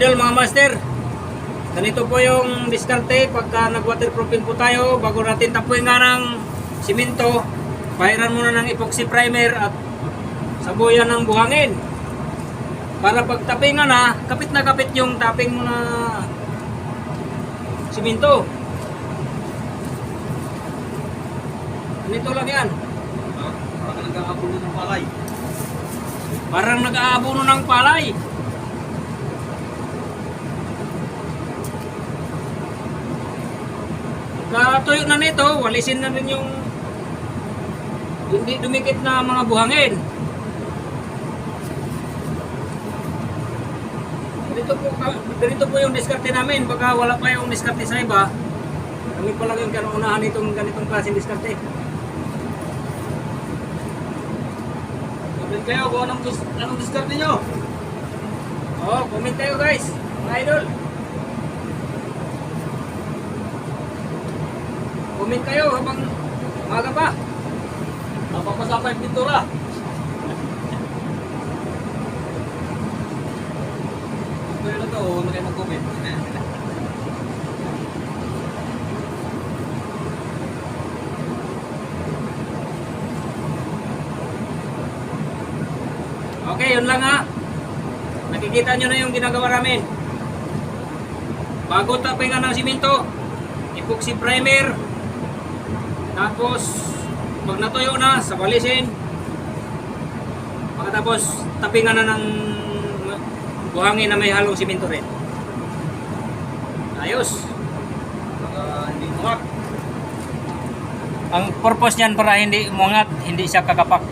idol, mga master, ganito po yung diskarte pagka nag-waterproofing po tayo. Bago natin tapuin nga ng simento, bahiran muna ng epoxy primer at sabuyan ng buhangin. Para pag tapingan na kapit yung tapping mo na simento. Ganito lang yan. Parang nag-aabuno ng palay. Parang nag-aabuno ng palay. Katuyo na nito, walisin na rin yung hindi dumikit na mga buhangin. Ganito po yung diskarte namin. Baka wala pa yung diskarte sa iba. Kami pa lang yung kanuunahan itong ganitong klaseng diskarte. Comment kayo kung anong diskarte nyo. Oh, comment kayo guys, mga idol. Comment kayo habang umaga pa. Napapasapay yung pintura. Pero na to, huwag na kayo mag-comment. Okay, yun lang ha. Nakikita nyo na yung ginagawa namin. Bago tapingan ng simento, epoxy primer. Tapos, pag natuyo na, sabalisin. Pagkatapos, tapingan na ng buhangin na may halong simento rin. Ayos. Hindi mumak. Ang purpose niyan para hindi umangat, hindi siya kakapak.